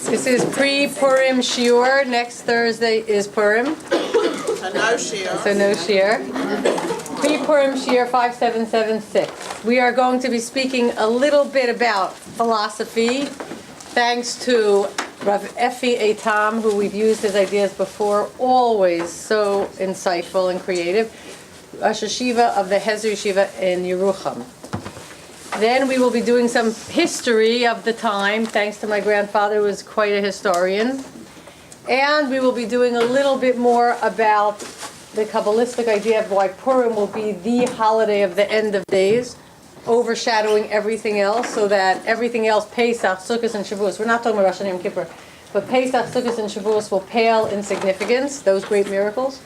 This is pre-Purim Shiur. Next Thursday is Purim. So no shiur. So no shiur. Pre-Purim Shiur 5776. We are going to be speaking a little bit about philosophy, thanks to Rav Effi Eitam, who we've used his ideas before, always so insightful and creative. Rosh Hashiva of the Hezer Yeshiva in Yerucham. Then we will be doing some history of the time, thanks to my grandfather, who was quite a historian. And we will be doing a little bit more about the Kabbalistic idea of why Purim will be the holiday of the end of days, overshadowing everything else, so that everything else, Pesach, Sukkot, and Shavuos, we're not talking about Rosh Hashanah and Kippur, but Pesach, Sukkot, and Shavuos will pale in significance, those great miracles.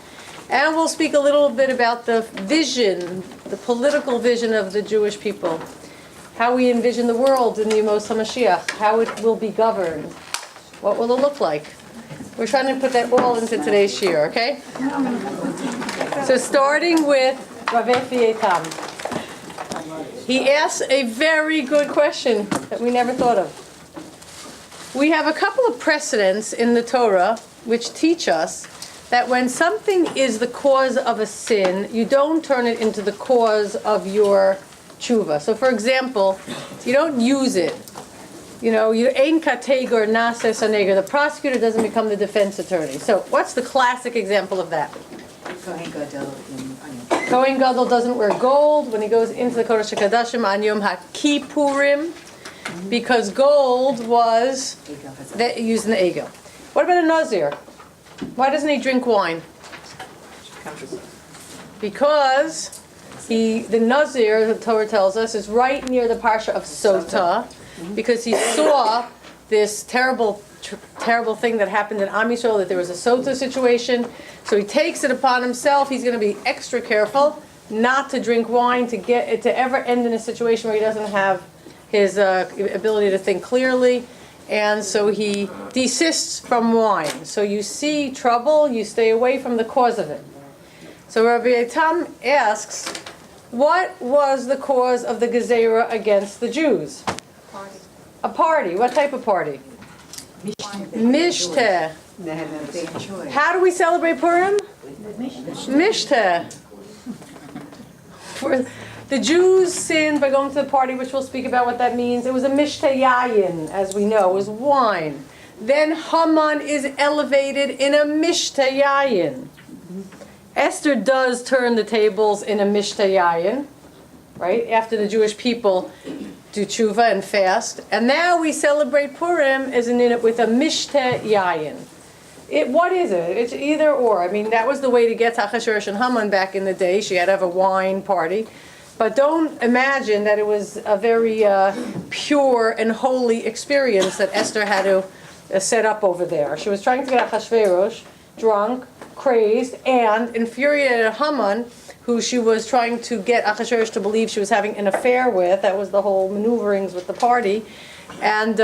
And we'll speak a little bit about the vision, the political vision of the Jewish people, how we envision the world in the Yemos HaMashiach, how it will be governed, what will it look like. We're trying to put that all into today's shiur, okay? So starting with Rav Effi Eitam. He asks a very good question that we never thought of. We have a couple of precedents in the Torah which teach us that when something is the cause of a sin, you don't turn it into the cause of your tshuva. So for example, you don't use it. You know, you ein kategor nases haneger. The prosecutor doesn't become the defense attorney. So what's the classic example of that? Kohen Gadol doesn't wear gold when he goes into the Kodesh HaKodashim on Yom HaKippurim, because gold was used in the egel. What about a Nazir? Why doesn't he drink wine? Because the Nazir, the Torah tells us, is right near the parsha of Sota, because he saw this terrible thing that happened in Am Yisrael, that there was a Sota situation. So he takes it upon himself. He's going to be extra careful not to drink wine, to ever end in a situation where he doesn't have his ability to think clearly. And so he desists from wine. So you see trouble, you stay away from the cause of it. So Rabbi Eitam asks, what was the cause of the Gezerah against the Jews? A party. What type of party? Mishteh. How do we celebrate Purim? Mishteh. The Jews sinned by going to the party, which we'll speak about what that means. It was a mishteh yayin, as we know, it was wine. Then Haman is elevated in a mishteh yayin. Esther does turn the tables in a mishteh yayin, right? After the Jewish people do tshuva and fast. And now we celebrate Purim as with a mishteh yayin. What is it? It's either or. I mean, that was the way to get Achashverosh and Haman back in the day. She had to have a wine party. But don't imagine that it was a very pure and holy experience that Esther had to set up over there. She was trying to get Achashverosh drunk, crazed, and infuriated Haman, who she was trying to get Achashverosh to believe she was having an affair with. That was the whole maneuverings with the party. And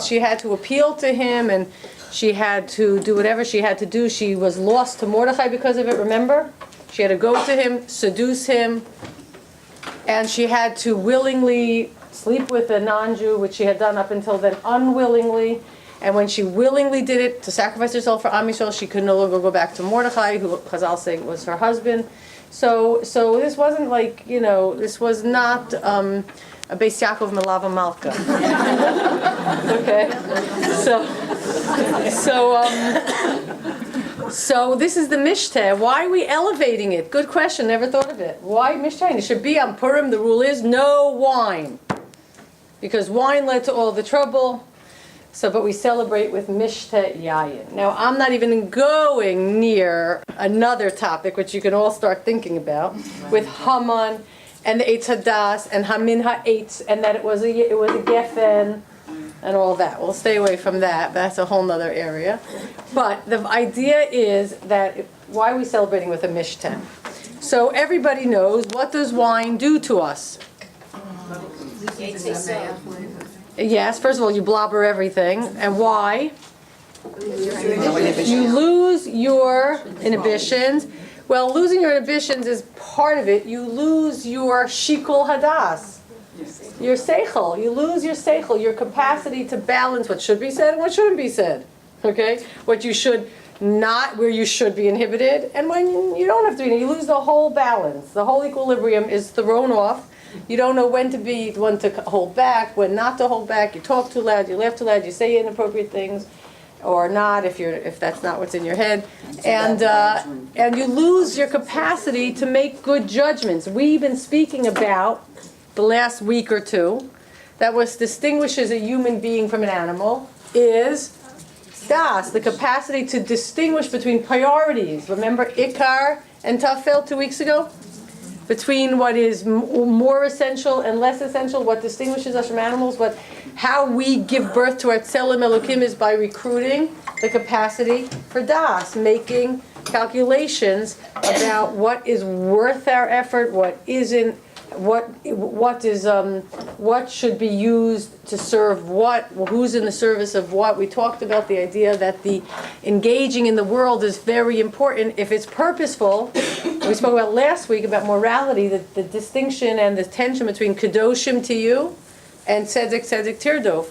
she had to appeal to him, and she had to do whatever she had to do. She was lost to Mordechai because of it, remember? She had to go to him, seduce him, and she had to willingly sleep with a non-Jew, which she had done up until then unwillingly. And when she willingly did it to sacrifice herself for Am Yisrael, she could no longer go back to Mordechai, who Chazal say was her husband. So this wasn't like, this was not a Beis Yaakov Melava Malka. Okay? So this is the Mishteh. Why are we elevating it? Good question. Never thought of it. Why Mishteh? It should be on Purim. The rule is no wine, because wine led to all the trouble. But we celebrate with Mishteh Yayin. Now, I'm not even going near another topic, which you can all start thinking about, with Haman and the Eitz Hadas and Hamin HaEitz, and that it was a Geffen and all that. We'll stay away from that. That's a whole other area. But the idea is that why are we celebrating with a Mishteh? So everybody knows, what does wine do to us? Yes, first of all, you blobber everything. And why? You lose your inhibitions. Well, losing your inhibitions is part of it. You lose your shikul hadas. your seichel. You lose your seichel, your capacity to balance what should be said and what shouldn't be said. Okay? What you should not, where you should be inhibited, and when you don't have to be. You lose the whole balance. The whole equilibrium is thrown off. You don't know when to hold back, when not to hold back. You talk too loud, you laugh too loud, you say inappropriate things, or not if that's not what's in your head, and you lose your capacity to make good judgments. We've been speaking about the last week or two that what distinguishes a human being from an animal is das, the capacity to distinguish between priorities. Remember Ikar and Tafel 2 weeks ago? Between what is more essential and less essential, what distinguishes us from animals, how we give birth to our Tselem Elokim is by recruiting the capacity for das, making calculations about what is worth our effort, what isn't, what should be used to serve what, who's in the service of what. We talked about the idea that the engaging in the world is very important if it's purposeful. We spoke about last week about morality, the distinction and the tension between kedoshim to you and tzedek tirdof.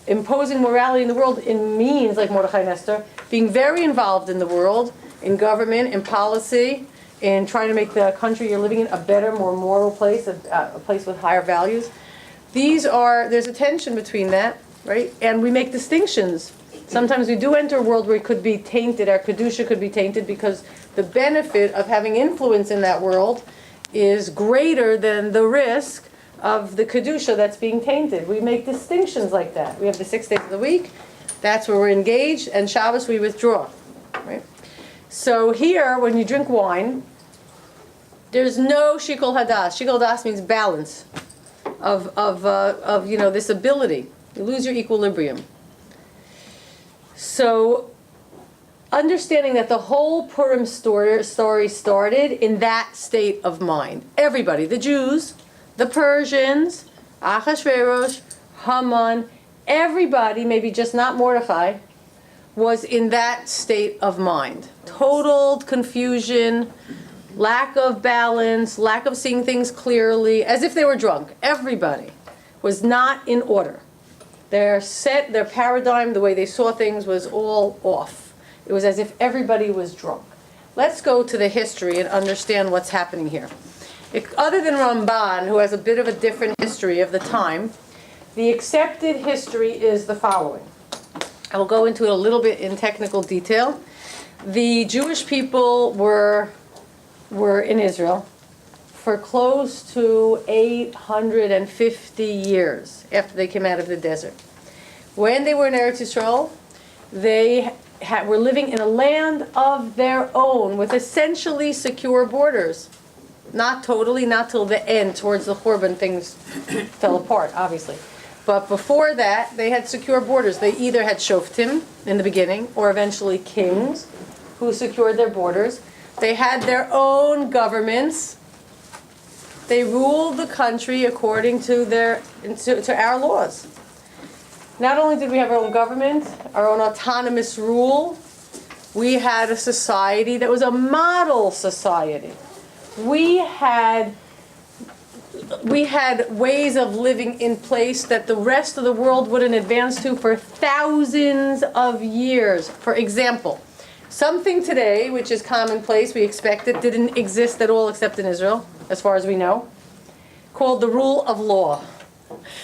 Imposing morality in the world, it means, like Mordechai and Esther, being very involved in the world, in government, in policy, in trying to make the country you're living in a better, more moral place, a place with higher values. There's a tension between that, right? And we make distinctions. Sometimes we do enter a world where it could be tainted, our kedusha could be tainted, because the benefit of having influence in that world is greater than the risk of the kedusha that's being tainted. We make distinctions like that. We have the 6 days of the week, that's where we're engaged, and Shabbos we withdraw, right? So here, when you drink wine, there's no shikol hadas. Shikol hadas means balance of this ability. You lose your equilibrium. So, understanding that the whole Purim story started in that state of mind. Everybody, the Jews, the Persians, Achashverosh, Haman, everybody, maybe just not Mordechai, was in that state of mind. Total confusion, lack of balance, lack of seeing things clearly, as if they were drunk. Everybody was not in order. Their paradigm, the way they saw things was all off. It was as if everybody was drunk. Let's go to the history and understand what's happening here. Other than Ramban, who has a bit of a different history of the time, the accepted history is the following. I will go into it a little bit in technical detail. The Jewish people were in Israel for close to 850 years after they came out of the desert. When they were in Eretz Yisrael, they were living in a land of their own with essentially secure borders. Not totally, not till the end, towards the Churban, things fell apart, obviously. But before that, they had secure borders. They either had shoftim in the beginning, or eventually kings who secured their borders. They had their own governments. They ruled the country according to our laws. Not only did we have our own government, our own autonomous rule, we had a society that was a model society. We had ways of living in place that the rest of the world wouldn't advance to for thousands of years. For example, something today, which is commonplace, we expect it, didn't exist at all except in Israel, as far as we know, called the rule of law.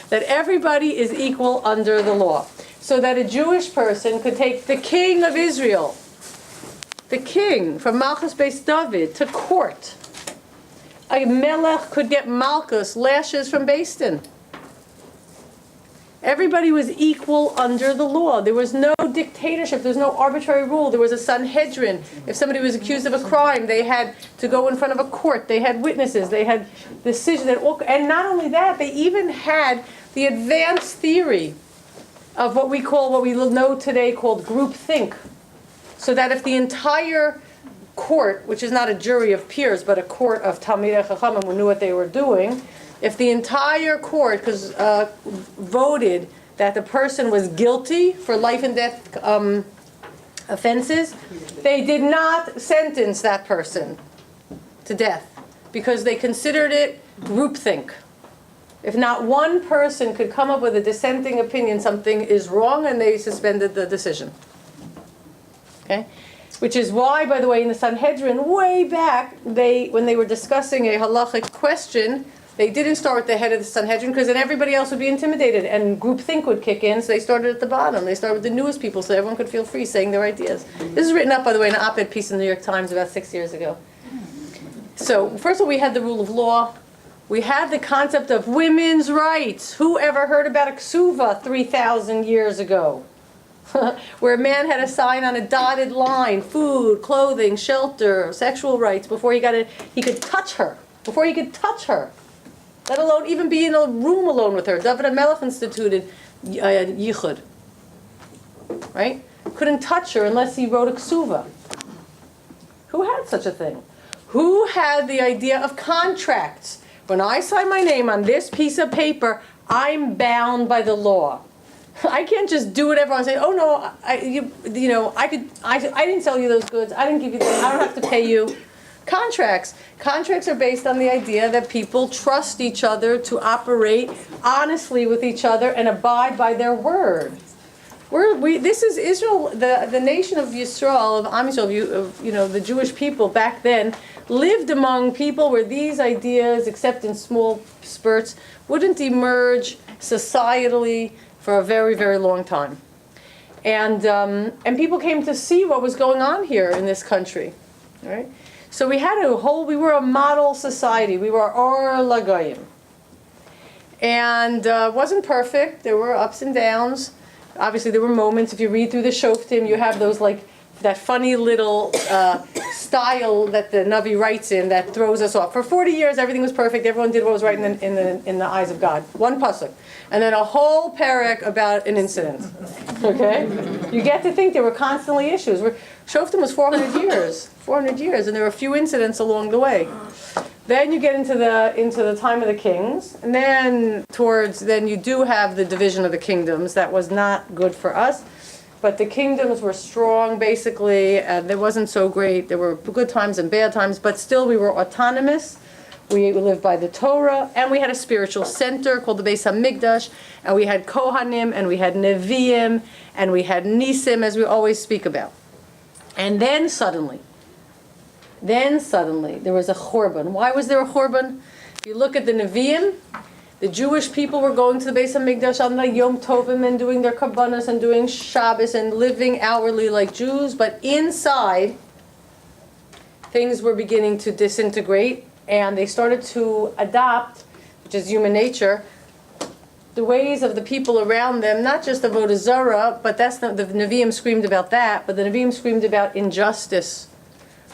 That everybody is equal under the law. So that a Jewish person could take the king of Israel, the king from Malchus Beis David, to court. A melech could get malchus, lashes from Beis Din. Everybody was equal under the law. There was no dictatorship. There was no arbitrary rule. There was a Sanhedrin. If somebody was accused of a crime, they had to go in front of a court. They had witnesses. They had decisions. And not only that, they even had the advanced theory of what we know today called groupthink. So that if the entire court, which is not a jury of peers, but a court of Talmidei Chachamim who knew what they were doing, if the entire court voted that the person was guilty for life and death offenses, they did not sentence that person to death because they considered it groupthink. If not one person could come up with a dissenting opinion, something is wrong, and they suspended the decision. Okay? Which is why, by the way, in the Sanhedrin, way back, when they were discussing a halachic question, they didn't start with the head of the Sanhedrin, because then everybody else would be intimidated, and groupthink would kick in, so they started at the bottom. They started with the newest people, so everyone could feel free saying their ideas. This is written up, by the way, in an op-ed piece in the New York Times about 6 years ago. So, first of all, we had the rule of law. We had the concept of women's rights. Who ever heard about a ksuva 3,000 years ago? Where a man had a sign on a dotted line, food, clothing, shelter, sexual rights, before he could touch her. Before he could touch her. Let alone even be in a room alone with her. David HaMelech instituted yichud. Right? Couldn't touch her unless he wrote a ksuva. Who had such a thing? Who had the idea of contracts? When I sign my name on this piece of paper, I'm bound by the law. I can't just do whatever I say. Oh no, I didn't sell you those goods. I didn't give you them. I don't have to pay you. Contracts. Contracts are based on the idea that people trust each other to operate honestly with each other and abide by their word. This is Israel, the nation of Yisrael, of Am Yisrael, the Jewish people back then, lived among people where these ideas, except in small spurts, wouldn't emerge societally for a very, very long time. And people came to see what was going on here in this country. Right? So we were a model society. We were Or Lagayim. And it wasn't perfect. There were ups and downs. Obviously, there were moments, if you read through the Shoftim, you have those, that funny little style that the Navi writes in that throws us off. For 40 years, everything was perfect. Everyone did what was right in the eyes of God. One pasuk. And then a whole parak about an incident. Okay? You get to think there were constantly issues. Shoftim was 400 years, and there were a few incidents along the way. Then you get into the time of the kings, and then you do have the division of the kingdoms. That was not good for us, but the kingdoms were strong basically, and it wasn't so great. There were good times and bad times, but still we were autonomous. We lived by the Torah, and we had a spiritual center called the Beis HaMikdash, and we had Kohanim, and we had Nevi'im, and we had Nisim, as we always speak about. And then suddenly, there was a Churban. Why was there a Churban? If you look at the Nevi'im, the Jewish people were going to the Beis HaMikdash on the Yom Tovim and doing their Kabbanas and doing Shabbos and living outwardly like Jews, but inside, things were beginning to disintegrate, and they started to adopt, which is human nature, the ways of the people around them, not just Avodah Zarah, but that's not, the Nevi'im screamed about that, but the Nevi'im screamed about injustice.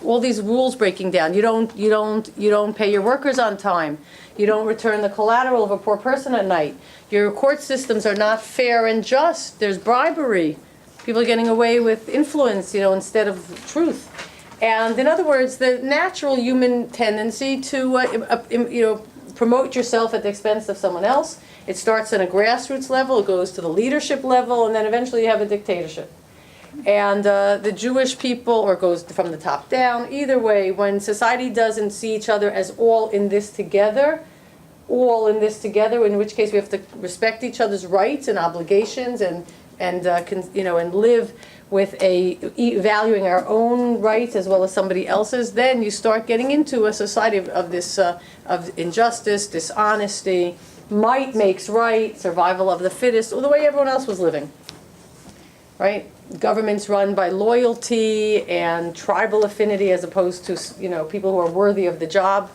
All these rules breaking down. You don't pay your workers on time. You don't return the collateral of a poor person at night. Your court systems are not fair and just. There's bribery. People are getting away with influence, instead of truth. And in other words, the natural human tendency to, promote yourself at the expense of someone else. It starts at a grassroots level, it goes to the leadership level, and then eventually you have a dictatorship. And the Jewish people, or it goes from the top down, either way, when society doesn't see each other as all in this together, in which case we have to respect each other's rights and obligations and live with valuing our own rights as well as somebody else's, then you start getting into a society of injustice, dishonesty, might makes right, survival of the fittest, or the way everyone else was living. Right? Governments run by loyalty and tribal affinity as opposed to, people who are worthy of the job,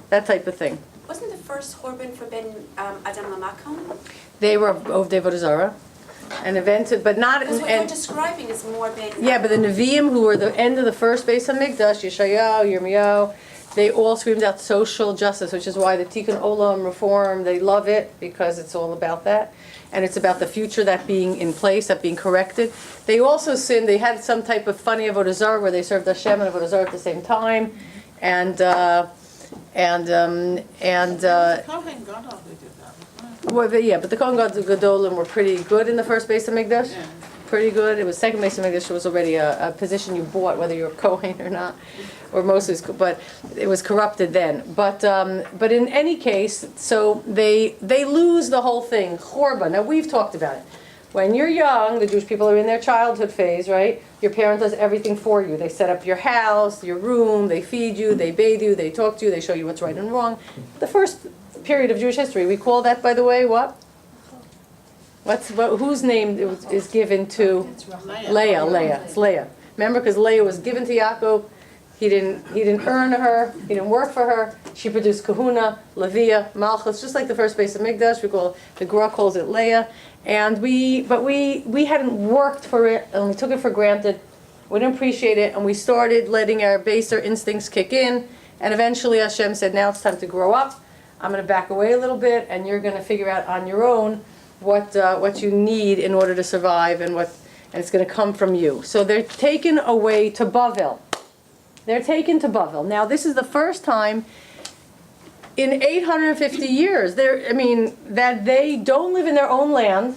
that type of thing. Wasn't the first Churban for Ben Adam Lamakom? They were of Avodah Zarah. And invented, but not. Because what you're describing is more Ben. Yeah, but the Nevi'im, who were the end of the first Beis HaMikdash, Yeshayahu, Yirmiyahu, they all screamed out social justice, which is why the Tikkun Olam reform, they love it because it's all about that. And it's about the future, that being in place, that being corrected. They also sinned, they had some type of funny Avodah Zarah where they served Hashem and Avodah Zarah at the same time. And Kohen Gadol, they did that. well, yeah, but the Kohen Gadolim were pretty good in the first Beis HaMikdash. Yeah. pretty good. It was second Beis Hamikdash was already a position you bought, whether you're a Kohen or not, or Moses, but it was corrupted then. But in any case, so they lose the whole thing. Chorba. Now we've talked about it. When you're young, the Jewish people are in their childhood phase, right? Your parent does everything for you. They set up your house, your room, they feed you, they bathe you, they talk to you, they show you what's right and wrong. The first period of Jewish history, we call that, by the way, what? Whose name is given to Leah? It's Leah. Remember, because Leah was given to Yaakov. He didn't earn her. He didn't work for her. She produced Kahuna, Leviah, Malchus, just like the first Beis Hamikdash. The Gra calls it Leah, and we hadn't worked for it, and we took it for granted. We didn't appreciate it, and we started letting our baser instincts kick in. And eventually, Hashem said, "Now it's time to grow up. I'm going to back away a little bit, and you're going to figure out on your own what you need in order to survive, and it's going to come from you." So they're taken away to Bavel. They're taken to Bavel. Now, this is the first time in 850 years that they don't live in their own land.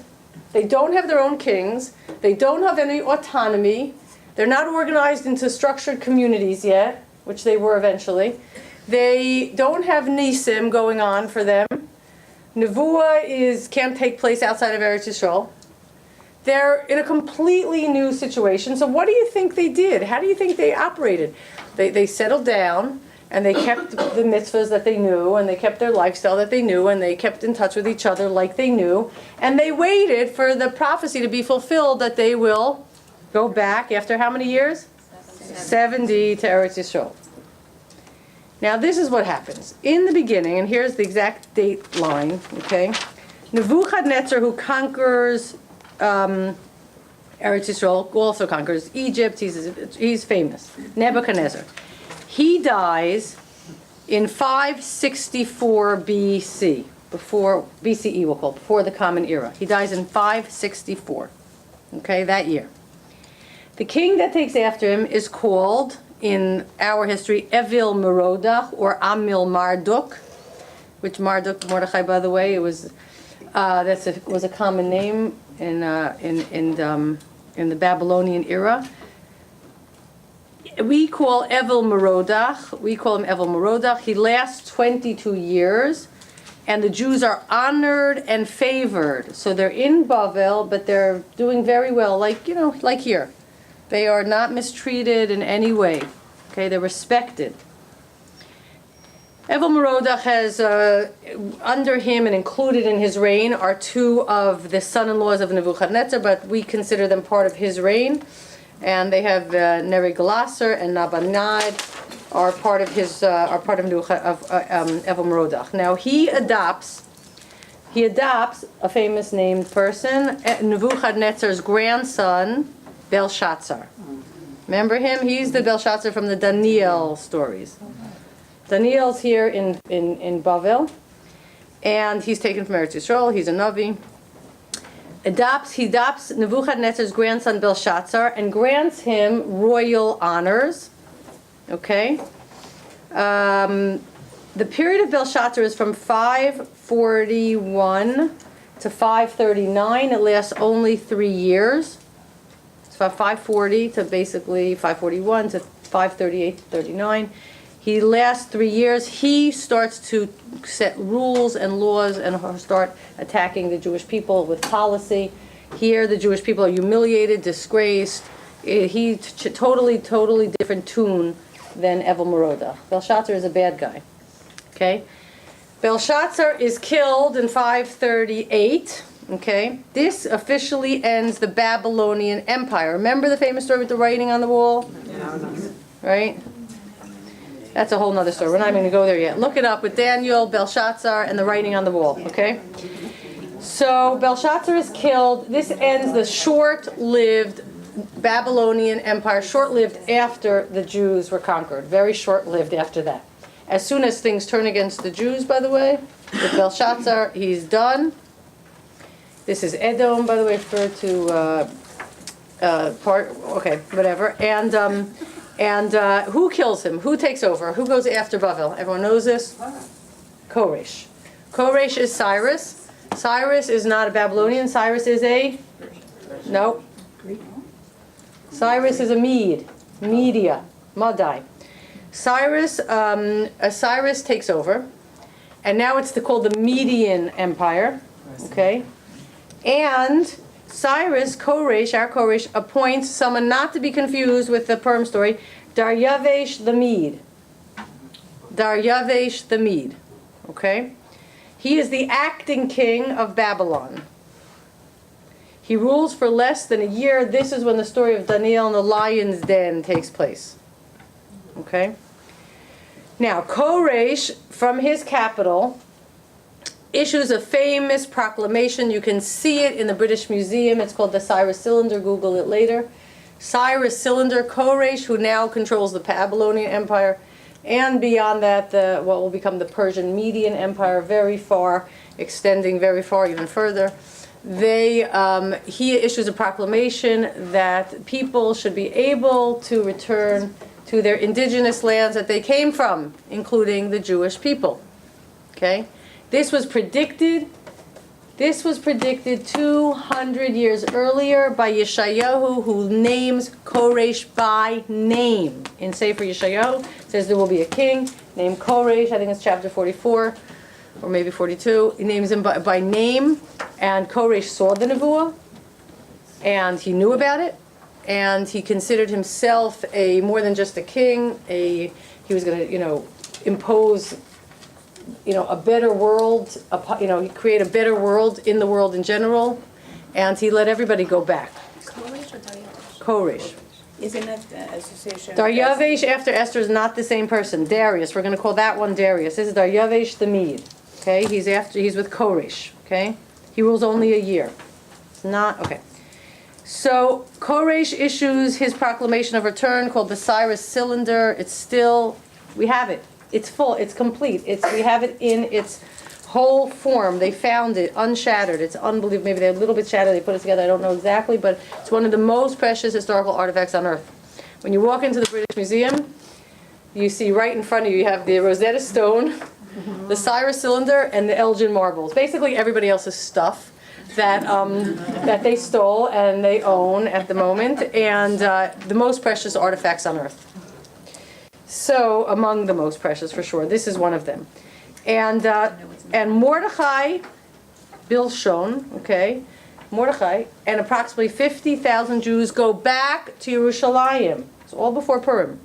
They don't have their own kings. They don't have any autonomy. They're not organized into structured communities yet, which they were eventually. They don't have nisim going on for them. Nevuah can't take place outside of Eretz Yisrael. They're in a completely new situation. So what do you think they did? How do you think they operated? They settled down, and they kept the mitzvahs that they knew, and they kept their lifestyle that they knew, and they kept in touch with each other like they knew, and they waited for the prophecy to be fulfilled that they will go back after how many years? 70 to Eretz Yisrael. Now this is what happens. In the beginning, and here's the exact date line, okay? Nebuchadnezzar, who conquers Eretz Yisrael, also conquers Egypt. He's famous. Nebuchadnezzar. He dies in 564 BC, before BCE we'll call it, before the Common Era. He dies in 564, okay, that year. The king that takes after him is called, in our history, Evil Merodach or Amil Marduk, which Mordechai, by the way, was a common name in the Babylonian era. We call Evil Merodach. We call him Evil Merodach. He lasts 22 years, and the Jews are honored and favored. So they're in Bavel, but they're doing very well, like here. They are not mistreated in any way. Okay, they're respected. Evil Merodach has, under him and included in his reign, are two of the son-in-laws of Nebuchadnezzar, but we consider them part of his reign. And they have Nerigalasar and Nabanad are part of Evil Merodach. Now he adopts a famous named person, Nebuchadnezzar's grandson, Belshazzar. Remember him? He's the Belshazzar from the Daniel stories. Daniel's here in Bavel, and he's taken from Eretz Yisrael. He's a Navi. He adopts Nebuchadnezzar's grandson Belshazzar and grants him royal honors. Okay? The period of Belshazzar is from 541 to 539. It lasts only 3 years. It's from 540 to basically 541 to 538 to 39. He lasts 3 years. He starts to set rules and laws and start attacking the Jewish people with policy. Here, the Jewish people are humiliated, disgraced. Totally different tune than Evil Merodach. Belshazzar is a bad guy. Okay? Belshazzar is killed in 538. Okay? This officially ends the Babylonian Empire. Remember the famous story with the writing on the wall? Right? That's a whole nother story. We're not even going to go there yet. Look it up with Daniel, Belshazzar, and the writing on the wall. Okay? So Belshazzar is killed. This ends the short-lived Babylonian Empire, short-lived after the Jews were conquered. Very short-lived after that. As soon as things turn against the Jews, by the way, with Belshazzar, he's done. This is Edom, by the way, referred to whatever. And who kills him? Who takes over? Who goes after Bavel? Everyone knows this? Koresh. Koresh is Cyrus. Cyrus is not a Babylonian. Cyrus is a... No. Cyrus is a Mede, Media, Madai. Cyrus takes over, and now it's called the Median Empire, okay? And Cyrus, Koresh, our Koresh, appoints someone not to be confused with the Purim story, Daryavesh the Mede. Daryavesh the Mede, okay? He is the acting king of Babylon. He rules for less than a year. This is when the story of Daniel and the lion's den takes place. Okay? Now, Koresh, from his capital, issues a famous proclamation. You can see it in the British Museum. It's called the Cyrus Cylinder. Google it later. Cyrus Cylinder, Koresh, who now controls the Babylonian Empire, and beyond that, what will become the Persian Median Empire, very far, extending very far, even further. He issues a proclamation that people should be able to return to their indigenous lands that they came from, including the Jewish people. Okay? This was predicted 200 years earlier by Yeshayahu, who names Koresh by name. In Sefer Yeshayahu, it says there will be a king named Koresh. I think it's chapter 44, or maybe 42. He names him by name, and Koresh saw the Nevuah, and he knew about it, and he considered himself more than just a king. He was going to, impose a better world, he create a better world in the world in general, and he let everybody go back. Koresh or Daryavesh? Koresh. Isn't it association? Daryavesh after Esther is not the same person. Darius, we're going to call that one Darius. This is Daryavesh the Mede. Okay, he's with Koresh. Okay, he rules only a year. It's not okay. So Koresh issues his proclamation of return called the Cyrus Cylinder. We have it. It's full. It's complete. We have it in its whole form. They found it unshattered. It's unbelievable. Maybe they're a little bit shattered. They put it together. I don't know exactly, but it's one of the most precious historical artifacts on earth. When you walk into the British Museum, you see right in front of you have the Rosetta Stone, the Cyrus Cylinder, and the Elgin marbles. Basically, everybody else's stuff that they stole and they own at the moment, and the most precious artifacts on earth. So, among the most precious, for sure. This is one of them. And Mordechai, Bilshon, okay, Mordechai, and approximately 50,000 Jews go back to Yerushalayim. It's all before Purim.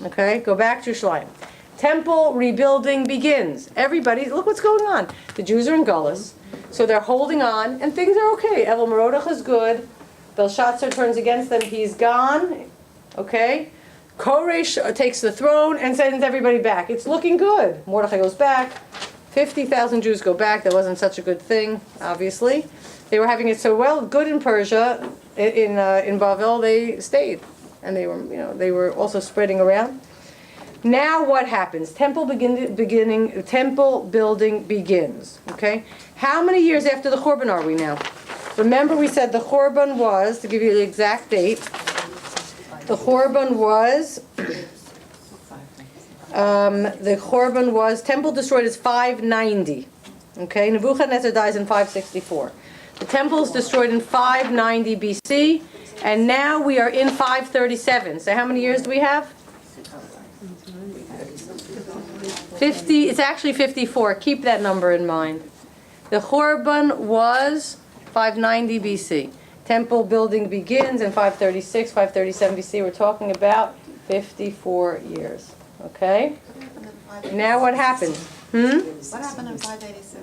Okay, go back to Yerushalayim. Temple rebuilding begins. Everybody, look what's going on. The Jews are in Gullus, so they're holding on, and things are okay. Evel Merodach is good. Belshazzar turns against them. He's gone. Okay. Koresh takes the throne and sends everybody back. It's looking good. Mordechai goes back. 50,000 Jews go back. That wasn't such a good thing, obviously. They were having it so good in Persia, in Bavel, they stayed, and they were also spreading around. Now what happens? Temple building begins. Okay, how many years after the Churban are we now? Remember, we said the Churban was, to give you the exact date. The Churban was temple destroyed is 590. Okay, Nebuchadnezzar dies in 564. The temple is destroyed in 590 BC, and now we are in 537. So how many years do we have? 50. It's actually 54. Keep that number in mind. The Churban was 590 BC. Temple building begins in 536, 537 BC. We're talking about 54 years. Okay? Now what happened? What happened in 586?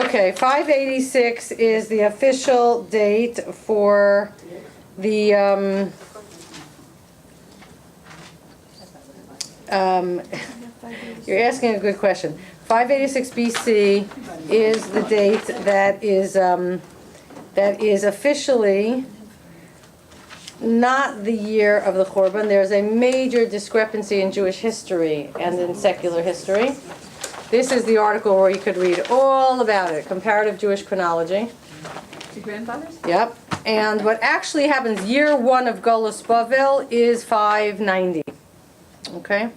Okay, 586 is the official date for the you're asking a good question. 586 BC is the date that is officially not the year of the Churban. There's a major discrepancy in Jewish history and in secular history. This is the article where you could read all about it, comparative Jewish chronology. Your grandfathers? Yep. And what actually happens, year 1 of Golus Bavel is 590. Okay?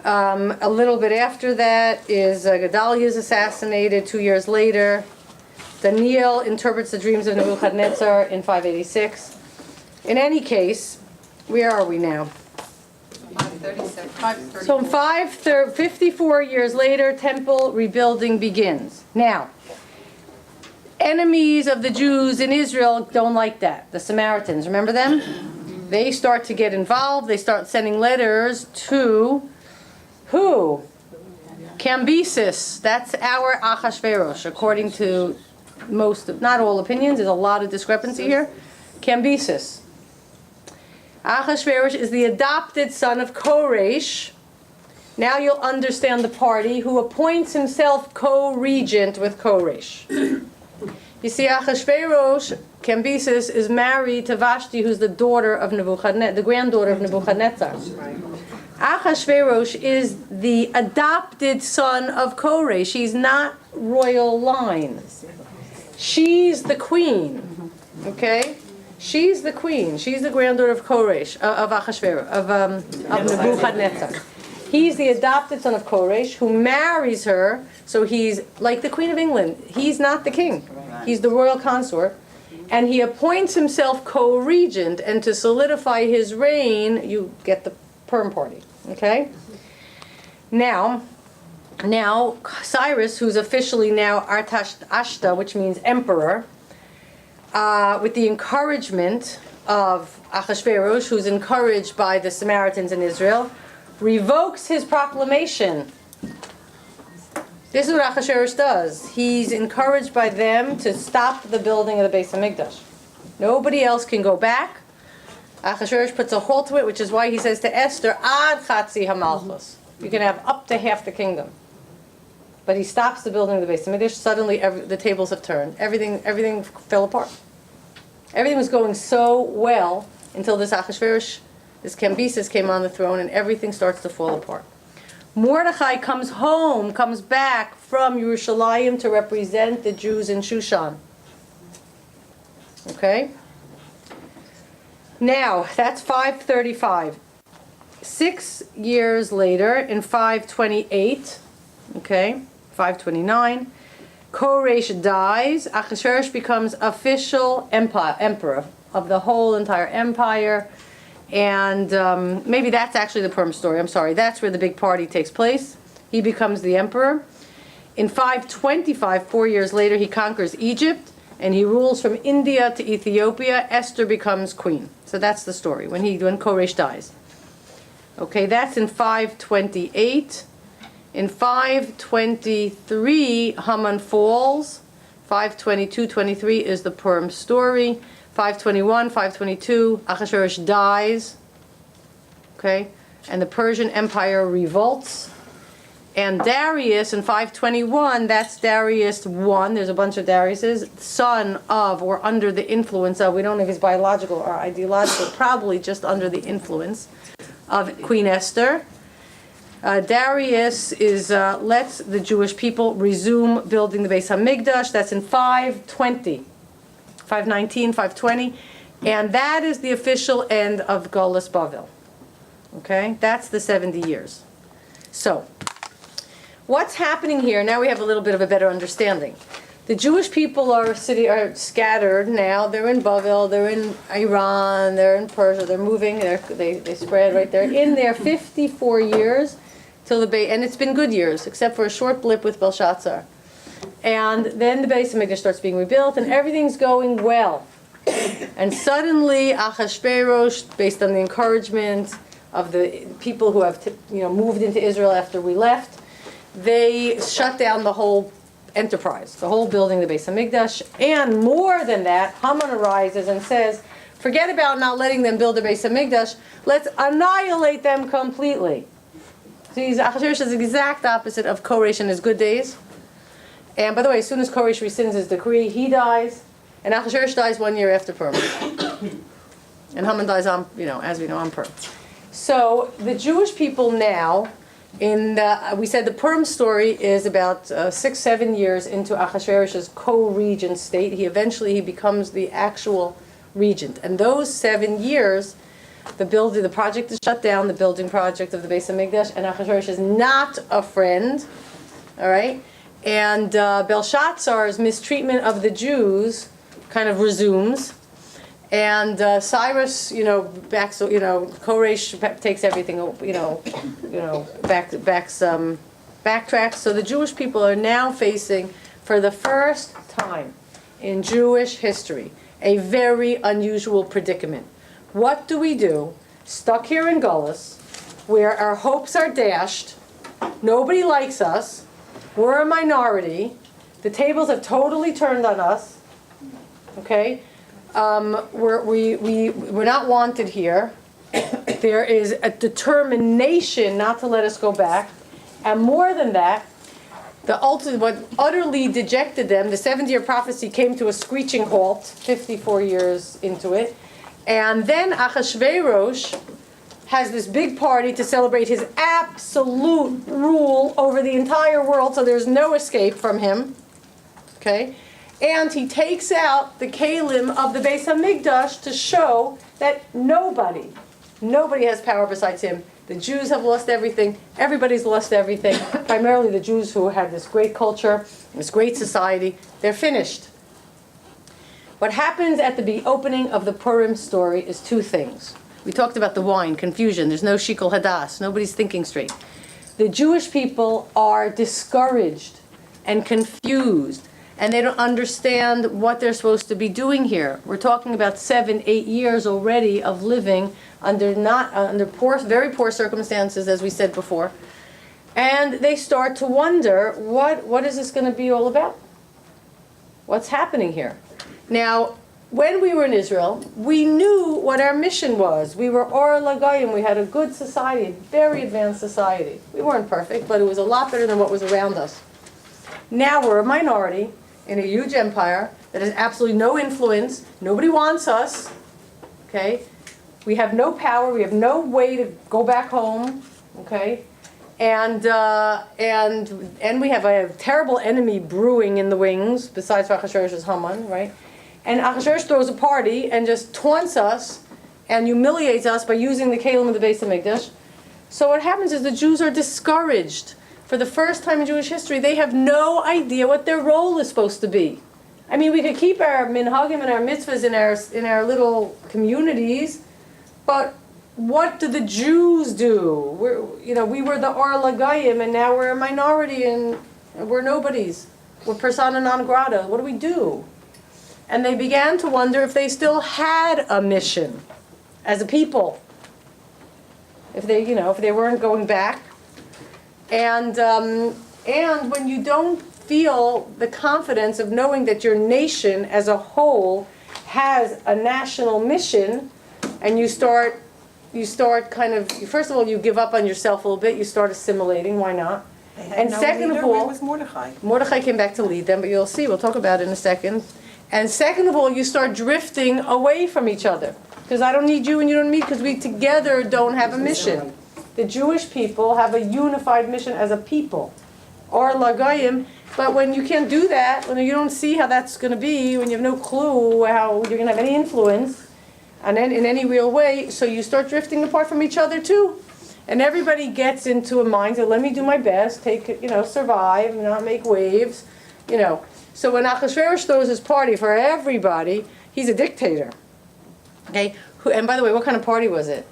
A little bit after that is Gedaliah is assassinated 2 years later. Daniel interprets the dreams of Nebuchadnezzar in 586. In any case, where are we now? 537. So in 54 years later, temple rebuilding begins. Now, enemies of the Jews in Israel don't like that. The Samaritans, remember them? They start to get involved. They start sending letters to who? Cambyses. That's our Achashverosh, according to most of, not all opinions. There's a lot of discrepancy here. Cambyses. Achashverosh is the adopted son of Koresh. Now you'll understand the party, who appoints himself co-regent with Koresh. You see, Achashverosh, Cambyses, is married to Vashti, who's the daughter of Nebuchadnezzar, the granddaughter of Nebuchadnezzar. Achashverosh is the adopted son of Koresh. She's not royal line. She's the queen. Okay? She's the queen. She's the granddaughter of Koresh, of Achashverosh, of Nebuchadnezzar. He's the adopted son of Koresh, who marries her, so he's like the Queen of England. He's not the king. He's the royal consort. And he appoints himself co-regent, and to solidify his reign, you get the Purim party. Okay? Now, Cyrus, who's officially now Artashashta, which means emperor, with the encouragement of Achashverosh, who's encouraged by the Samaritans in Israel, revokes his proclamation. This is what Achashverosh does. He's encouraged by them to stop the building of the Beis Hamikdash. Nobody else can go back. Achashverosh puts a halt to it, which is why he says to Esther, Ad Chatzi Hamalchus. You can have up to half the kingdom. But he stops the building of the Beis Hamikdash. Suddenly, the tables have turned. Everything fell apart. Everything was going so well until this Achashverosh, this Cambyses, came on the throne, and everything starts to fall apart. Mordechai comes back from Yerushalayim to represent the Jews in Shushan. Okay? Now, that's 535. 6 years later, in 528, okay, 529, Koresh dies. Achashverosh becomes official emperor of the whole entire empire. And maybe that's actually the Purim story. I'm sorry. That's where the big party takes place. He becomes the emperor. In 525, 4 years later, he conquers Egypt, and he rules from India to Ethiopia. Esther becomes queen. So that's the story, when Koresh dies. Okay, that's in 528. In 523, Haman falls. 522, 23 is the Purim story. 521, 522, Achashverosh dies. Okay, and the Persian Empire revolts. And Darius in 521, that's Darius I, there's a bunch of Dariuses, son of or under the influence of, we don't know if he's biological or ideological, probably just under the influence of Queen Esther. Darius lets the Jewish people resume building the Beis Hamikdash. That's in 520, 519, 520. And that is the official end of Golus Bavel. Okay? That's the 70 years. So, what's happening here? Now we have a little bit of a better understanding. The Jewish people are scattered now. They're in Bavel, they're in Iran, they're in Persia, they're moving, they spread right there. In their 54 years, till and it's been good years, except for a short blip with Belshazzar. And then the Beis Hamikdash starts being rebuilt, and everything's going well. And suddenly, Achashverosh, based on the encouragement of the people who have moved into Israel after we left, they shut down the whole enterprise, the whole building, the Beis Hamikdash. And more than that, Haman arises and says, forget about not letting them build the Beis Hamikdash, let's annihilate them completely. See, Achashverosh is the exact opposite of Koresh in his good days. And by the way, as soon as Koresh rescinds his decree, he dies, and Achashverosh dies 1 year after Purim. And Haman dies on, as we know, on Purim. So the Jewish people now, we said the Purim story is about 6-7 years into Achashverosh's co-regent state. He eventually becomes the actual regent. And those 7 years, the project is shut down, the building project of the Beis Hamikdash, and Achashverosh is not a friend, all right? And Belshazzar's mistreatment of the Jews kind of resumes. And Cyrus, backs, Koresh takes everything, backtracks. So the Jewish people are now facing, for the first time in Jewish history, a very unusual predicament. What do we do, stuck here in Gullus, where our hopes are dashed, nobody likes us, we're a minority, the tables have totally turned on us, okay? We're not wanted here. There is a determination not to let us go back. And more than that, what utterly dejected them, the 70-year prophecy came to a screeching halt 54 years into it. And then Achashverosh has this big party to celebrate his absolute rule over the entire world, so there's no escape from him. Okay? And he takes out the kalim of the Beis HaMikdash to show that nobody has power besides him. The Jews have lost everything. Everybody's lost everything. Primarily the Jews who had this great culture, this great society. They're finished. What happens at the opening of the Purim story is two things. We talked about the wine, confusion. There's no shikol hadas. Nobody's thinking straight. The Jewish people are discouraged and confused. And they don't understand what they're supposed to be doing here. We're talking about 7-8 years already of living under very poor circumstances, as we said before. And they start to wonder, what is this going to be all about? What's happening here? Now, when we were in Israel, we knew what our mission was. We were Or Lagayim. We had a good society, a very advanced society. We weren't perfect, but it was a lot better than what was around us. Now we're a minority in a huge empire that has absolutely no influence. Nobody wants us. Okay? We have no power. We have no way to go back home. Okay? And we have a terrible enemy brewing in the wings, besides Achashverosh's Haman, right? And Achashverosh throws a party and just taunts us and humiliates us by using the kalim of the Beis HaMikdash. So what happens is the Jews are discouraged. For the first time in Jewish history, they have no idea what their role is supposed to be. I mean, we could keep our minhagim and our mitzvahs in our little communities, but what do the Jews do? We were the Or Lagayim, and now we're a minority, and we're nobodies. We're persona non grata. What do we do? And they began to wonder if they still had a mission as a people. If they weren't going back. And when you don't feel the confidence of knowing that your nation as a whole has a national mission, and you start kind of, first of all, you give up on yourself a little bit, you start assimilating, why not? And second of all, Mordechai came back to lead them, but you'll see, we'll talk about it in a second. And second of all, you start drifting away from each other. Because I don't need you and you don't need me, because we together don't have a mission. The Jewish people have a unified mission as a people, Or Lagayim. But when you can't do that, when you don't see how that's going to be, when you have no clue how you're going to have any influence, and then in any real way, so you start drifting apart from each other too. And everybody gets into a mindset, let me do my best, survive, not make waves, So when Achashverosh throws his party for everybody, he's a dictator. Okay? And by the way, what kind of party was it?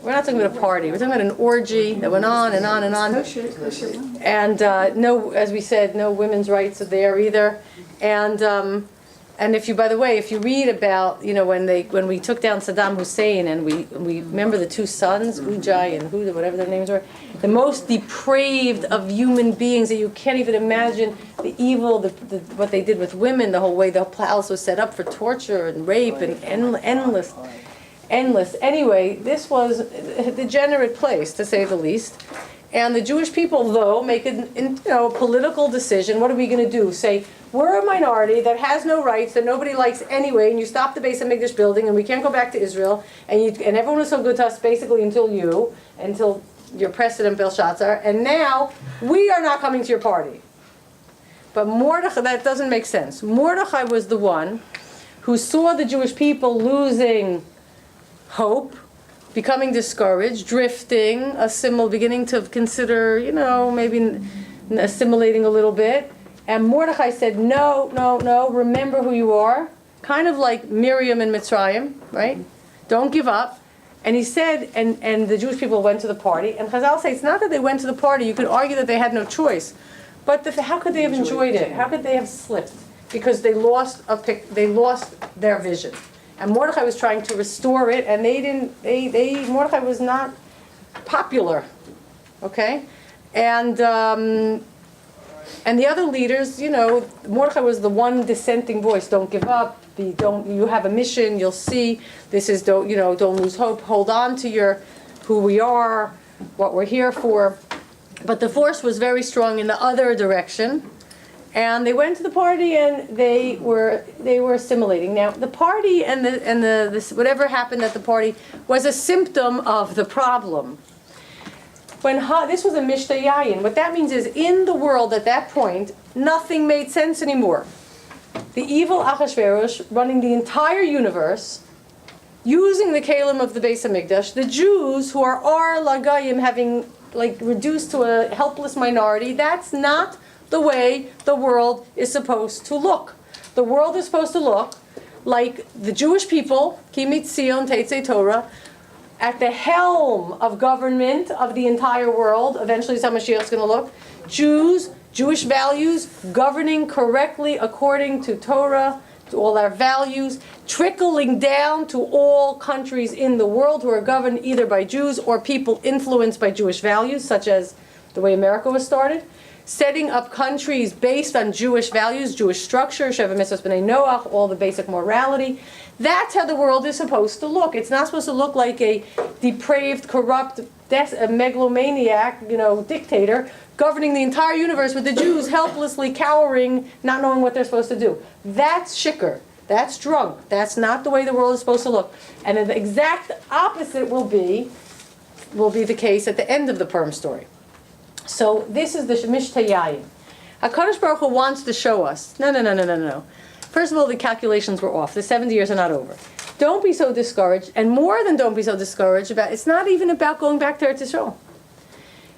We're not talking about a party. We're talking about an orgy that went on and on and on. And as we said, no women's rights are there either. And if you read about, when we took down Saddam Hussein, and we remember the two sons, Ujai and Huda, whatever their names were, the most depraved of human beings that you can't even imagine, the evil, what they did with women, the whole way the palace was set up for torture and rape and endless. Anyway, this was a degenerate place, to say the least. And the Jewish people, though, make a political decision. What are we going to do? Say, we're a minority that has no rights, that nobody likes anyway, and you stop the Beis HaMikdash building, and we can't go back to Israel, and everyone was so good to us, basically, until your President Belshazzar, and now we are not coming to your party. But Mordechai, that doesn't make sense. Mordechai was the one who saw the Jewish people losing hope, becoming discouraged, drifting, beginning to consider, maybe assimilating a little bit. And Mordechai said, no, no, no, remember who you are. Kind of like Miriam in Mitzrayim, right? Don't give up. And he said, and the Jewish people went to the party. And Chazal say, it's not that they went to the party. You could argue that they had no choice. But how could they have enjoyed it? How could they have slipped? Because they lost their vision. And Mordechai was trying to restore it, and Mordechai was not popular. Okay? And the other leaders, Mordechai was the one dissenting voice. Don't give up. You have a mission. You'll see. This is don't lose hope. Hold on to who we are, what we're here for. But the force was very strong in the other direction, and they went to the party and they were assimilating. Now the party and this whatever happened at the party was a symptom of the problem. This was a Mishteh Yayin. What that means is in the world at that point, nothing made sense anymore. The evil Achashverosh running the entire universe, using the Kalim of the Beis Hamikdash, the Jews who are Lagayim having reduced to a helpless minority, that's not the way the world is supposed to look. The world is supposed to look like the Jewish people, Ki Mitzion Teitzei Torah, at the helm of government of the entire world. Eventually, Mashiach is going to look. Jewish values, governing correctly according to Torah, to all our values, trickling down to all countries in the world who are governed either by Jews or people influenced by Jewish values, such as the way America was started. Setting up countries based on Jewish values, Jewish structure, Sheva Mitzvos B'nai Noach, all the basic morality. That's how the world is supposed to look. It's not supposed to look like a depraved, corrupt, a megalomaniac, dictator governing the entire universe with the Jews helplessly cowering, not knowing what they're supposed to do. That's shikr. That's drunk. That's not the way the world is supposed to look. And the exact opposite will be the case at the end of the Purim story. So this is the Mishteh Yayin. HaKadosh Baruch Hu wants to show us, no. First of all, the calculations were off. The 70 years are not over. Don't be so discouraged, and more than don't be so discouraged, it's not even about going back to Eretz Yisrael.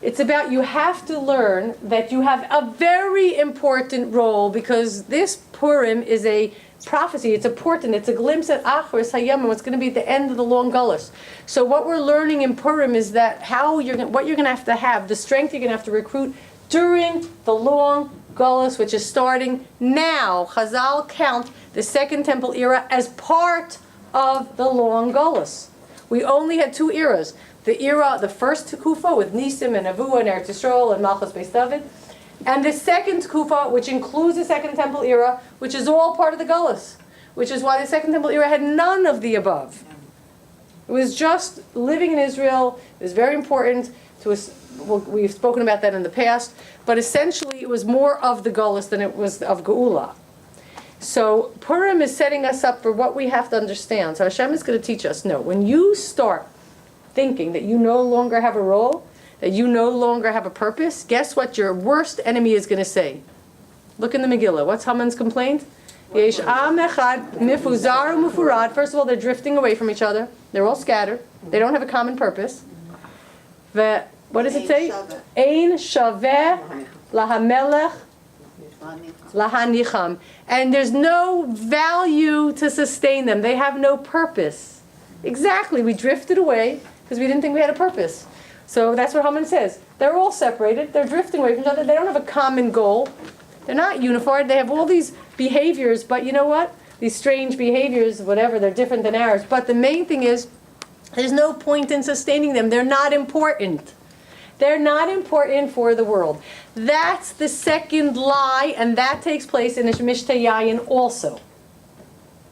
It's about you have to learn that you have a very important role, because this Purim is a prophecy, it's a portent, it's a glimpse at Achros Hayam, what's going to be at the end of the long gullus. So what we're learning in Purim is that what you're going to have, the strength you're going to have to recruit during the long gullus, which is starting now. Chazal count the Second Temple era as part of the long gullus. We only had two eras. The first Kufa with Nisim and Nevuah and Eretz Yisrael and Malchus Beis David, and the second Kufa, which includes the Second Temple era, which is all part of the Gullus, which is why the Second Temple era had none of the above. It was just living in Israel. It was very important to us. Well, we've spoken about that in the past, but essentially it was more of the Gullus than it was of Geula. So Purim is setting us up for what we have to understand. So Hashem is going to teach us, no, when you start thinking that you no longer have a role, that you no longer have a purpose, guess what your worst enemy is going to say? Look in the Megillah. What's Haman's complaint? Yesh am echad mifuzar umufurad. First of all, they're drifting away from each other. They're all scattered. They don't have a common purpose. What does it say? Ein shaveh lahamelech lahanicham. And there's no value to sustain them. They have no purpose. Exactly. We drifted away because we didn't think we had a purpose. So that's what Haman says. They're all separated. They're drifting away from each other. They don't have a common goal. They're not unified. They have all these behaviors, but you know what? These strange behaviors, whatever, they're different than ours. But the main thing is, there's no point in sustaining them. They're not important. They're not important for the world. That's the second lie, and that takes place in the Mishteh Yayin also.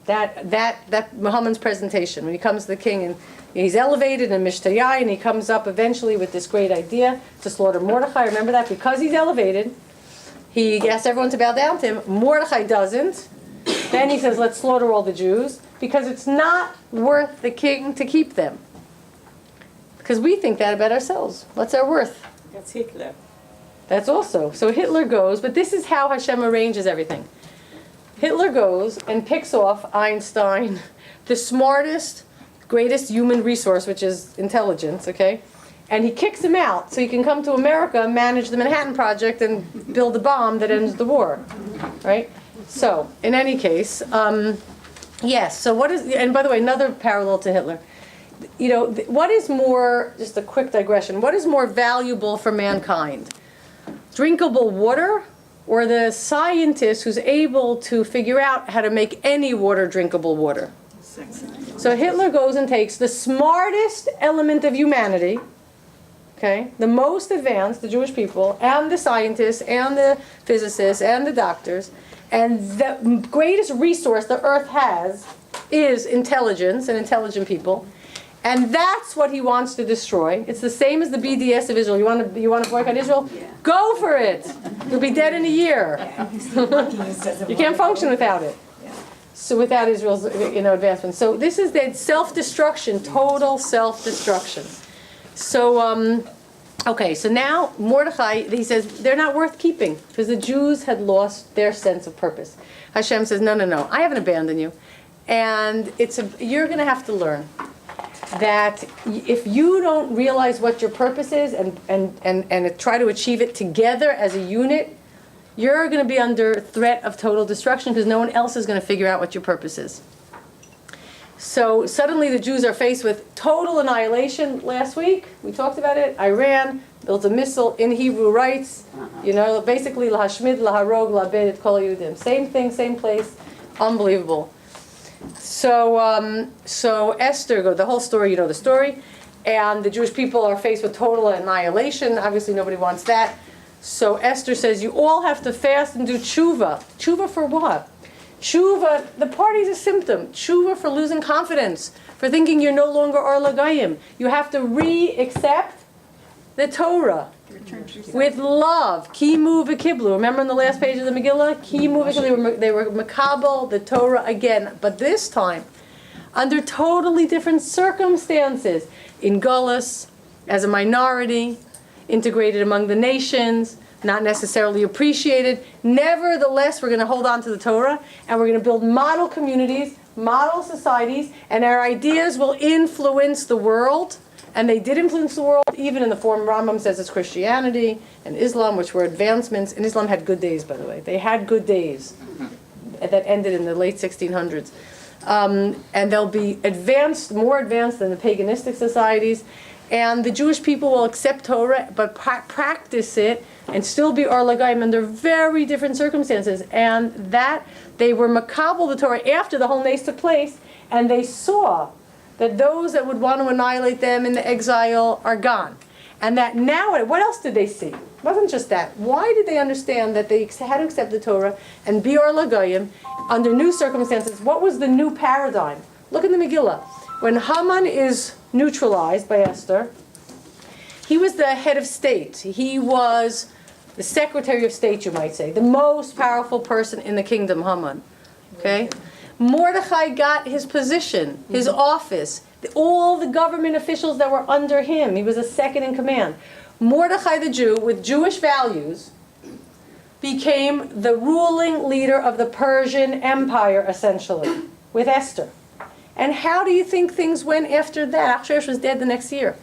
That Muhammad's presentation, when he comes to the king and he's elevated in Mishteh Yayin, he comes up eventually with this great idea to slaughter Mordechai. Remember that? Because he's elevated, he asks everyone to bow down to him. Mordechai doesn't. Then he says, let's slaughter all the Jews, because it's not worth the king to keep them. Because we think that about ourselves. What's our worth? That's Hitler. That's also. So Hitler goes, but this is how Hashem arranges everything. Hitler goes and picks off Einstein, the smartest, greatest human resource, which is intelligence, okay? And he kicks him out so he can come to America, manage the Manhattan Project, and build a bomb that ends the war, right? So, in any case, yes, so what is, and by the way, another parallel to Hitler. You know, what is more, just a quick digression, what is more valuable for mankind? Drinkable water, or the scientist who's able to figure out how to make any water drinkable water? So Hitler goes and takes the smartest element of humanity, okay, the most advanced, the Jewish people, and the scientists, and the physicists, and the doctors, and the greatest resource the earth has is intelligence and intelligent people. And that's what he wants to destroy. It's the same as the BDS of Israel. You want to boycott Israel? Yeah. Go for it. You'll be dead in a year. You can't function without it. So without Israel's advancement. So this is the self-destruction, total self-destruction. So okay. So now Mordechai, he says they're not worth keeping because the Jews had lost their sense of purpose. Hashem says, no, I haven't abandoned you, and you're going to have to learn that if you don't realize what your purpose is and try to achieve it together as a unit, you're going to be under threat of total destruction because no one else is going to figure out what your purpose is. So suddenly the Jews are faced with total annihilation. Last week, we talked about it. Iran built a missile in Hebrew writes, basically, lahashmid, laharog, labed et kol yudim. Same thing, same place. Unbelievable. So Esther, the whole story, you know the story, and the Jewish people are faced with total annihilation. Obviously, nobody wants that. So Esther says, you all have to fast and do tshuva. Tshuva for what? Tshuva, the party's a symptom. Tshuva for losing confidence, for thinking you're no longer Or Lagayim. You have to re-accept the Torah. With love, kimu v'kiblu. Remember on the last page of the Megillah, kimu v'kiblu. They were makabel the Torah again, but this time under totally different circumstances. In Gullus, as a minority, integrated among the nations, not necessarily appreciated. Nevertheless, we're going to hold on to the Torah, and we're going to build model communities, model societies, and our ideas will influence the world. And they did influence the world, even in the form Rambam says it's Christianity and Islam, which were advancements. And Islam had good days, by the way. They had good days that ended in the late 1600s. And they'll be more advanced than the paganistic societies. And the Jewish people will accept Torah, but practice it and still be Or Lagayim under very different circumstances. And that they were makabel the Torah after the whole nace took place, and they saw that those that would want to annihilate them in the exile are gone. And that now, what else did they see? It wasn't just that. Why did they understand that they had to accept the Torah and be Or Lagayim under new circumstances? What was the new paradigm? Look in the Megillah. When Haman is neutralized by Esther, he was the head of state. He was the secretary of state, you might say. The most powerful person in the kingdom, Haman. Okay? Mordechai got his position, his office, all the government officials that were under him. He was a second in command. Mordechai the Jew, with Jewish values, became the ruling leader of the Persian Empire, essentially, with Esther. And how do you think things went after that? Achashverosh was dead the next year.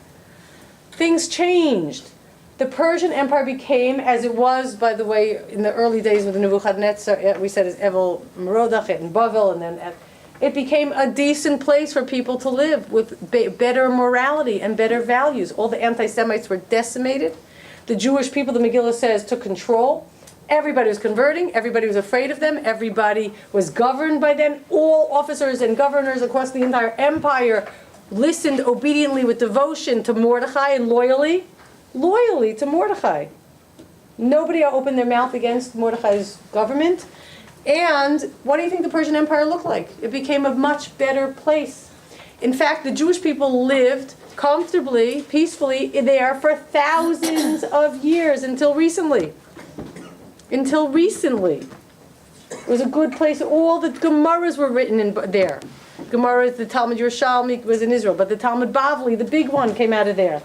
Things changed. The Persian Empire became, as it was, by the way, in the early days with the Nebuchadnezzar, we said it's Evel Merodach and Bavel, and then it became a decent place for people to live with better morality and better values. All the anti-Semites were decimated. The Jewish people, the Megillah says, took control. Everybody was converting. Everybody was afraid of them. Everybody was governed by them. All officers and governors across the entire empire listened obediently with devotion to Mordechai and loyally to Mordechai. Nobody opened their mouth against Mordechai's government. And what do you think the Persian Empire looked like? It became a much better place. In fact, the Jewish people lived comfortably, peacefully there for thousands of years until recently. Until recently. It was a good place. All the Gemaras were written in there. Gemara, the Talmud Yerushalmi was in Israel, but the Talmud Bavli, the big one, came out of there.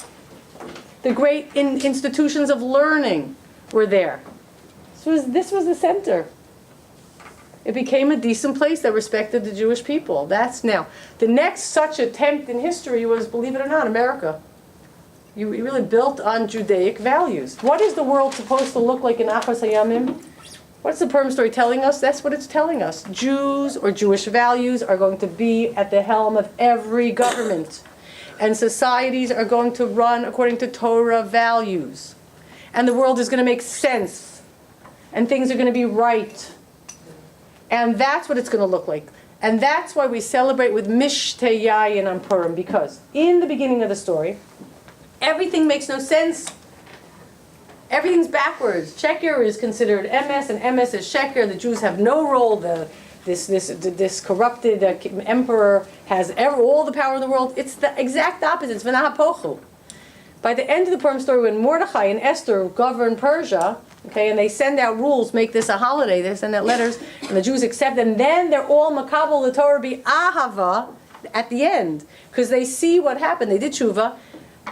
The great institutions of learning were there. This was the center. It became a decent place that respected the Jewish people. That's now. The next such attempt in history was, believe it or not, America. You really built on Judaic values. What is the world supposed to look like in Achos Hayamim? What's the Purim story telling us? That's what it's telling us. Jews or Jewish values are going to be at the helm of every government. And societies are going to run according to Torah values. And the world is going to make sense. And things are going to be right. And that's what it's going to look like. And that's why we celebrate with Mishteh Yayin on Purim. Because in the beginning of the story, everything makes no sense. Everything's backwards. Sheker is considered emes, and emes is sheker. The Jews have no role. This corrupted emperor has all the power in the world. It's the exact opposite. It's v'nahapochu. By the end of the Purim story, when Mordechai and Esther govern Persia, okay, and they send out rules, make this a holiday, they send out letters, and the Jews accept them, then they're all makabel the Torah be ahava at the end, because they see what happened. They did tshuva.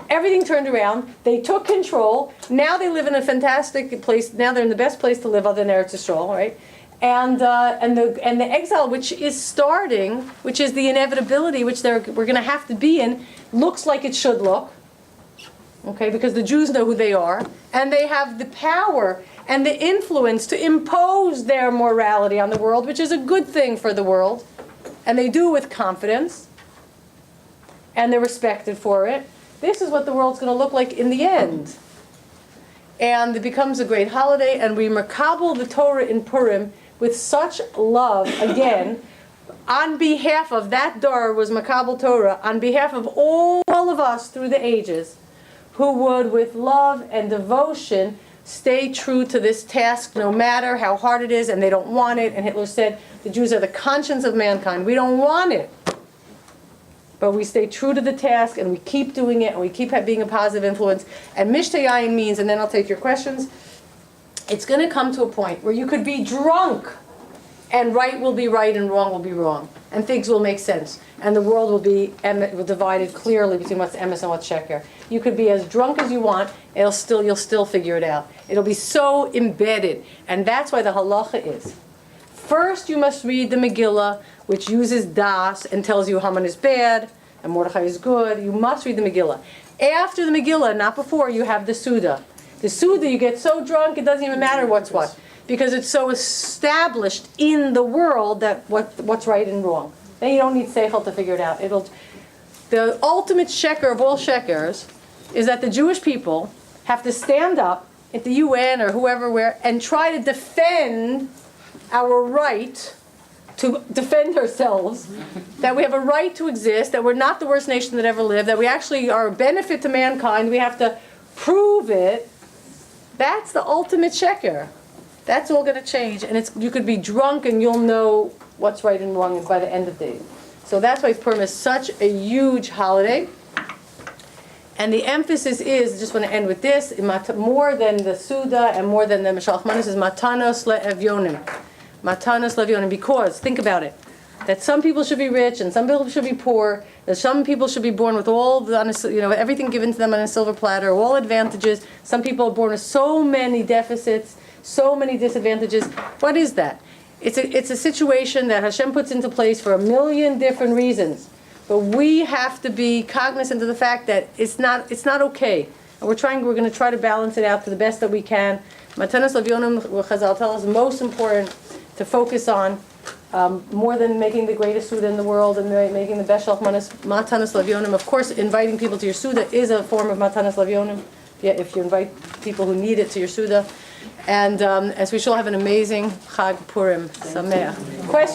Everything turned around. They took control. Now they live in a fantastic place. Now they're in the best place to live other than Eretz Yisrael, right? And the exile, which is starting, which is the inevitability, which we're going to have to be in, looks like it should look, okay? Because the Jews know who they are, and they have the power and the influence to impose their morality on the world, which is a good thing for the world, and they do it with confidence, and they're respected for it. This is what the world's going to look like in the end. And it becomes a great holiday, and we makabel the Torah in Purim with such love, again, on behalf of that Dor was makabel Torah, on behalf of all of us through the ages, who would, with love and devotion, stay true to this task, no matter how hard it is, and they don't want it. And Hitler said, the Jews are the conscience of mankind. We don't want it. But we stay true to the task, and we keep doing it, and we keep being a positive influence. And Mishteh Yayin means, and then I'll take your questions, it's going to come to a point where you could be drunk, and right will be right and wrong will be wrong. And things will make sense. And the world will be divided clearly between what's emes and what's sheker. You could be as drunk as you want, you'll still figure it out. It'll be so embedded. And that's why the halacha is. First, you must read the Megillah, which uses das and tells you Haman is bad and Mordechai is good. You must read the Megillah. After the Megillah, not before, you have the Suda. The Suda, you get so drunk, it doesn't even matter what's what. Because it's so established in the world that what's right and wrong. Then you don't need seichel to figure it out. The ultimate sheker of all shekers is that the Jewish people have to stand up at the UN or whoever and try to defend our right to defend ourselves, that we have a right to exist, that we're not the worst nation that ever lived, that we actually are a benefit to mankind. We have to prove it. That's the ultimate sheker. That's all going to change, and you could be drunk and you'll know what's right and wrong by the end of the day. So that's why Purim is such a huge holiday. And the emphasis is, I just want to end with this, more than the Suda and more than the Mashalach Manos, is Matanos Le'evyonim. Matanos Le'evyonim, because, think about it, that some people should be rich and some people should be poor, that some people should be born with all the, everything given to them on a silver platter, all advantages. Some people are born with so many deficits, so many disadvantages. What is that? It's a situation that Hashem puts into place for a million different reasons. But we have to be cognizant of the fact that it's not okay. And we're going to try to balance it out to the best that we can. Matanos Le'evyonim, Chazal tell us, most important to focus on, more than making the greatest Suda in the world and making the best Shalach Manos, Matanos Le'evyonim. Of course, inviting people to your Suda is a form of Matanos Le'evyonim. If you invite people who need it to your Suda. And as we shall have an amazing Chag Purim Sameach. Question?